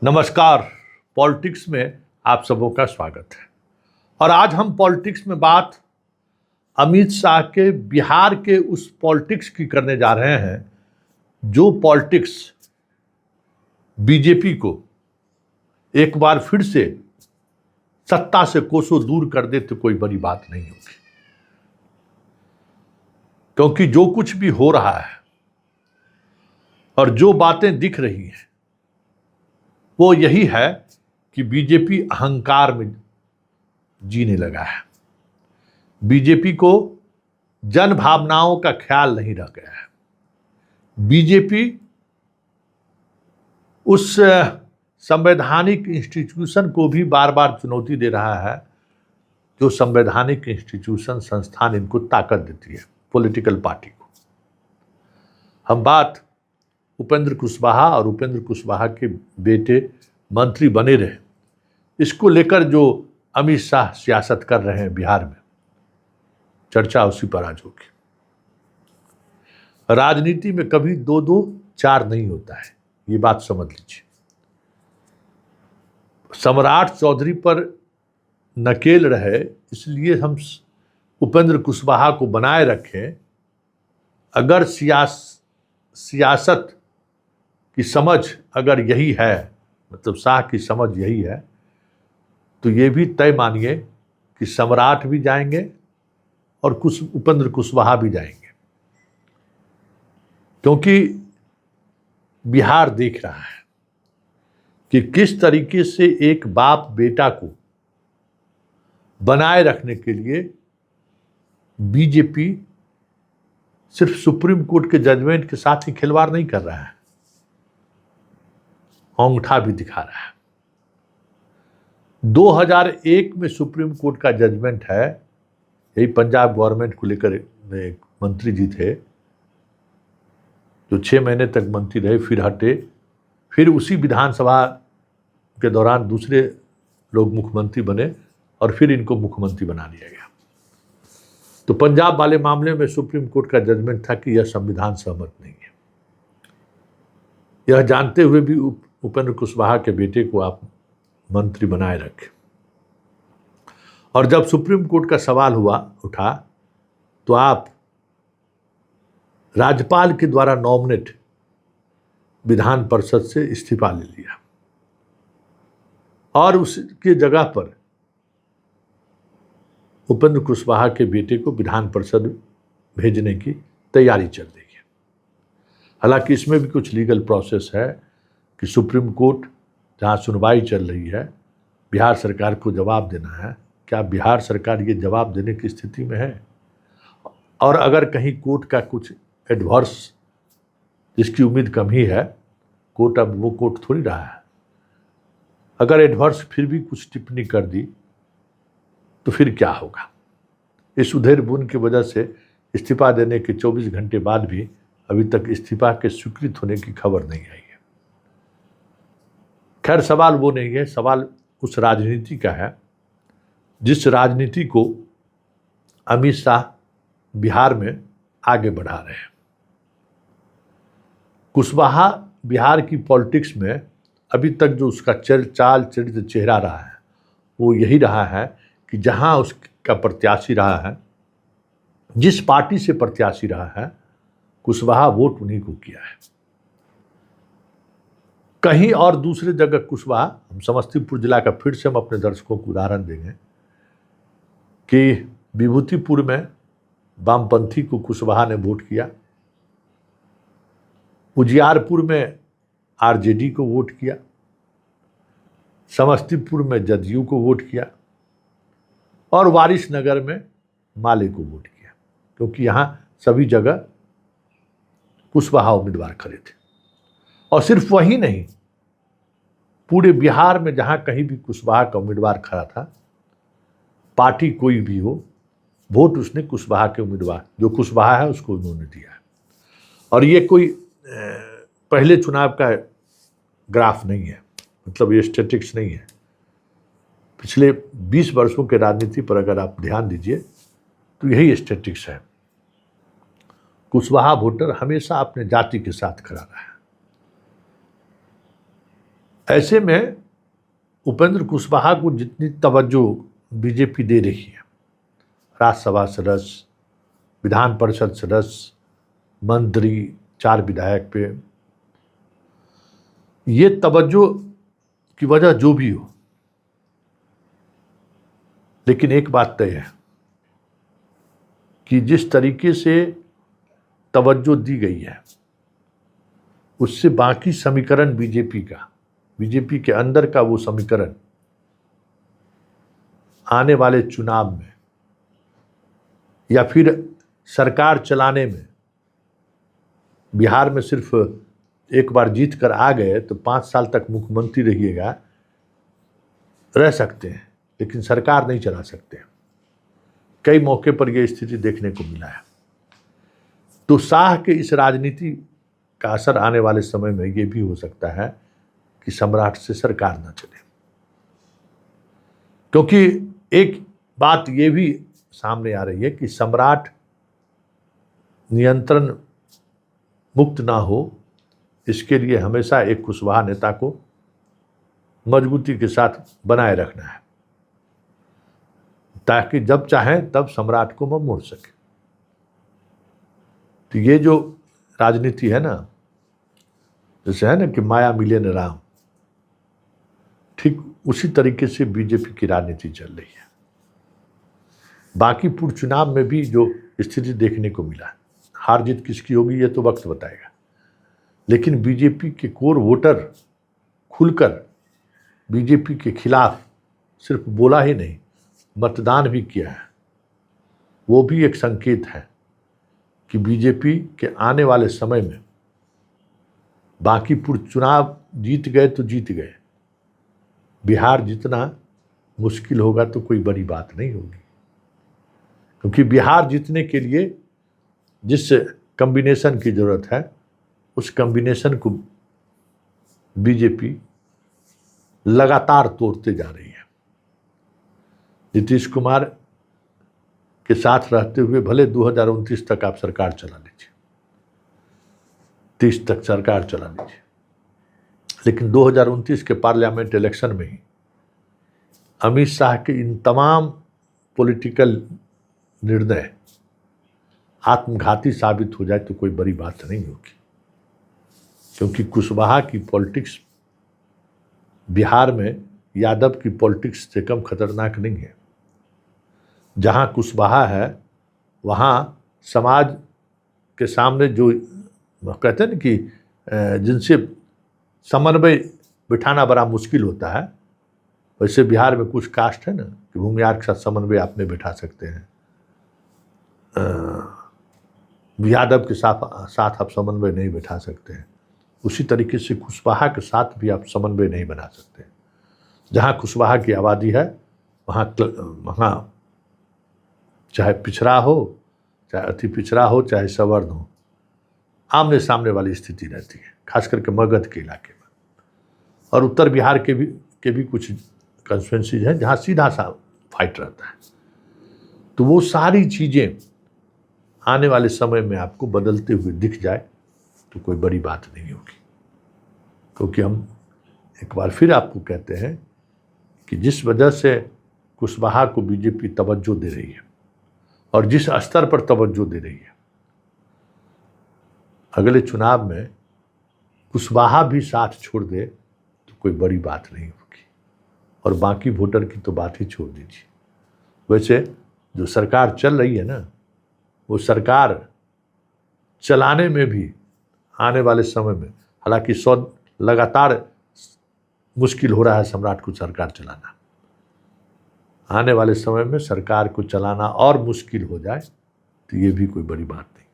नमस्कार। पॉलिटिक्स में आप सबों का स्वागत है। और आज हम पॉलिटिक्स में बात अमित शाह के बिहार के उस पॉलिटिक्स की करने जा रहे हैं जो पॉलिटिक्स बीजेपी को एक बार फिर से सत्ता से कोसों दूर कर दे तो कोई बड़ी बात नहीं होगी, क्योंकि जो कुछ भी हो रहा है और जो बातें दिख रही हैं वो यही है कि बीजेपी अहंकार में जीने लगा है। बीजेपी को जन भावनाओं का ख्याल नहीं रह गया है। बीजेपी उस संवैधानिक इंस्टीट्यूशन को भी बार बार चुनौती दे रहा है जो संवैधानिक इंस्टीट्यूशन संस्थान इनको ताकत देती है, पॉलिटिकल पार्टी को। हम बात उपेंद्र कुशवाहा और उपेंद्र कुशवाहा के बेटे मंत्री बने रहे, इसको लेकर जो अमित शाह सियासत कर रहे हैं बिहार में, चर्चा उसी पर आज होगी। राजनीति में कभी दो दो चार नहीं होता है, ये बात समझ लीजिए। सम्राट चौधरी पर नकेल रहे इसलिए हम उपेंद्र कुशवाहा को बनाए रखें। अगर सियासत की समझ अगर यही है, मतलब शाह की समझ यही है, तो ये भी तय मानिए कि सम्राट भी जाएंगे और उपेंद्र कुशवाहा भी जाएंगे, क्योंकि बिहार देख रहा है कि किस तरीके से एक बाप बेटा को बनाए रखने के लिए बीजेपी सिर्फ सुप्रीम कोर्ट के जजमेंट के साथ ही खिलवाड़ नहीं कर रहा है, अंगूठा भी दिखा रहा है। 2001 में सुप्रीम कोर्ट का जजमेंट है, यही पंजाब गवर्नमेंट को लेकर एक मंत्री जी थे जो 6 महीने तक मंत्री रहे, फिर हटे, फिर उसी विधानसभा के दौरान दूसरे लोग मुख्यमंत्री बने और फिर इनको मुख्यमंत्री बना दिया गया। तो पंजाब वाले मामले में सुप्रीम कोर्ट का जजमेंट था कि यह संविधान सहमत नहीं है। यह जानते हुए भी उपेंद्र कुशवाहा के बेटे को आप मंत्री बनाए रखे, और जब सुप्रीम कोर्ट का सवाल उठा तो आप राज्यपाल के द्वारा नॉमिनेट विधान परिषद से इस्तीफा ले लिया और उसके जगह पर उपेंद्र कुशवाहा के बेटे को विधान परिषद भेजने की तैयारी चल रही है। हालांकि इसमें भी कुछ लीगल प्रोसेस है कि सुप्रीम कोर्ट जहाँ सुनवाई चल रही है, बिहार सरकार को जवाब देना है। क्या बिहार सरकार ये जवाब देने की स्थिति में है? और अगर कहीं कोर्ट का कुछ एडवर्स, जिसकी उम्मीद कम ही है, कोर्ट अब वो कोर्ट थोड़ी रहा है, अगर एडवर्स फिर भी कुछ टिप्पणी कर दी तो फिर क्या होगा? इस उधेड़ बुन की वजह से इस्तीफा देने के 24 घंटे बाद भी अभी तक इस्तीफा के स्वीकृत होने की खबर नहीं आई है। खैर, सवाल वो नहीं है, सवाल उस राजनीति का है जिस राजनीति को अमित शाह बिहार में आगे बढ़ा रहे हैं। कुशवाहा बिहार की पॉलिटिक्स में अभी तक जो उसका चाल चरित्र चेहरा रहा है वो यही रहा है कि जहां उसका प्रत्याशी रहा है, जिस पार्टी से प्रत्याशी रहा है, कुशवाहा वोट उन्हीं को किया है। कहीं और दूसरे जगह कुशवाहा, हम समस्तीपुर जिला का फिर से हम अपने दर्शकों को उदाहरण देंगे कि विभूतिपुर में वामपंथी को कुशवाहा ने वोट किया, उजियारपुर में आरजेडी को वोट किया, समस्तीपुर में जदयू को वोट किया और वारिसनगर में माले को वोट किया, क्योंकि यहाँ सभी जगह कुशवाहा उम्मीदवार खड़े थे। और सिर्फ वही नहीं, पूरे बिहार में जहाँ कहीं भी कुशवाहा का उम्मीदवार खड़ा था, पार्टी कोई भी हो, वोट उसने कुशवाहा के उम्मीदवार, जो कुशवाहा है, उसको उन्होंने दिया है। और ये कोई पहले चुनाव का ग्राफ नहीं है, मतलब ये स्टैटिस्टिक्स नहीं है। पिछले 20 वर्षों के राजनीति पर अगर आप ध्यान दीजिए तो यही स्टैटिस्टिक्स है। कुशवाहा वोटर हमेशा अपने जाति के साथ खड़ा रहा है। ऐसे में उपेंद्र कुशवाहा को जितनी तवज्जो बीजेपी दे रही है, राज्यसभा सदस्य, विधान परिषद सदस्य, मंत्री, 4 विधायक पे, ये तवज्जो की वजह जो भी हो, लेकिन एक बात तय है कि जिस तरीके से तवज्जो दी गई है उससे बाकी समीकरण बीजेपी के अंदर का वो समीकरण आने वाले चुनाव में या फिर सरकार चलाने में, बिहार में सिर्फ एक बार जीत कर आ गए तो 5 साल तक मुख्यमंत्री रहिएगा, रह सकते हैं, लेकिन सरकार नहीं चला सकते। कई मौके पर यह स्थिति देखने को मिला है। तो शाह के इस राजनीति का असर आने वाले समय में ये भी हो सकता है कि सम्राट से सरकार न चले, क्योंकि एक बात ये भी सामने आ रही है कि सम्राट नियंत्रण मुक्त ना हो, इसके लिए हमेशा एक कुशवाहा नेता को मजबूती के साथ बनाए रखना है, ताकि जब चाहें तब सम्राट को वो मोड़ सके। तो ये जो राजनीति है ना, जैसे है ना कि माया मिले न राम, ठीक उसी तरीके से बीजेपी की राजनीति चल रही है। बाकी पूर्व चुनाव में भी जो स्थिति देखने को मिला, हार जीत किसकी होगी ये तो वक्त बताएगा, लेकिन बीजेपी के कोर वोटर खुलकर बीजेपी के खिलाफ सिर्फ बोला ही नहीं, मतदान भी किया है। वो भी एक संकेत है कि बीजेपी के आने वाले समय में, बाकी पूर्व चुनाव जीत गए तो जीत गए, बिहार जीतना मुश्किल होगा तो कोई बड़ी बात नहीं होगी, क्योंकि बिहार जीतने के लिए जिस कॉम्बिनेशन की जरूरत है उस कॉम्बिनेशन को बीजेपी लगातार तोड़ते जा रही है। नीतीश कुमार के साथ रहते हुए भले 2029 तक आप सरकार चला लीजिए, 30 तक सरकार चला लीजिए, लेकिन 2029 के पार्लियामेंट इलेक्शन में ही अमित शाह के इन तमाम पॉलिटिकल निर्णय आत्मघाती साबित हो जाए तो कोई बड़ी बात नहीं होगी, क्योंकि कुशवाहा की पॉलिटिक्स बिहार में यादव की पॉलिटिक्स से कम खतरनाक नहीं है। जहां कुशवाहा है वहां समाज के सामने जो कहते हैं ना कि जिनसे समन्वय बिठाना बड़ा मुश्किल होता है, वैसे बिहार में कुछ कास्ट है ना कि भूमिहार के साथ समन्वय आप नहीं बिठा सकते हैं, यादव के साथ आप समन्वय नहीं बिठा सकते हैं। उसी तरीके से कुशवाहा के साथ भी आप समन्वय नहीं बना सकते। जहाँ कुशवाहा की आबादी है वहाँ चाहे पिछड़ा हो, चाहे अति पिछड़ा हो, चाहे सवर्ण हो, आमने सामने वाली स्थिति रहती है, खास करके मगध के इलाके में। और उत्तर बिहार के भी कुछ कंस्टिट्यूएंसीज हैं जहाँ सीधा सा फाइट रहता है। तो वो सारी चीज़ें आने वाले समय में आपको बदलते हुए दिख जाए तो कोई बड़ी बात नहीं होगी, क्योंकि हम एक बार फिर आपको कहते हैं कि जिस वजह से कुशवाहा को बीजेपी तवज्जो दे रही है और जिस स्तर पर तवज्जो दे रही है, अगले चुनाव में कुशवाहा भी साथ छोड़ दे तो कोई बड़ी बात नहीं होगी, और बाकी वोटर की तो बात ही छोड़ दीजिए। वैसे जो सरकार चल रही है ना, वो सरकार चलाने में भी आने वाले समय में, हालांकि लगातार मुश्किल हो रहा है सम्राट को सरकार चलाना, आने वाले समय में सरकार को चलाना और मुश्किल हो जाए तो ये भी कोई बड़ी बात नहीं।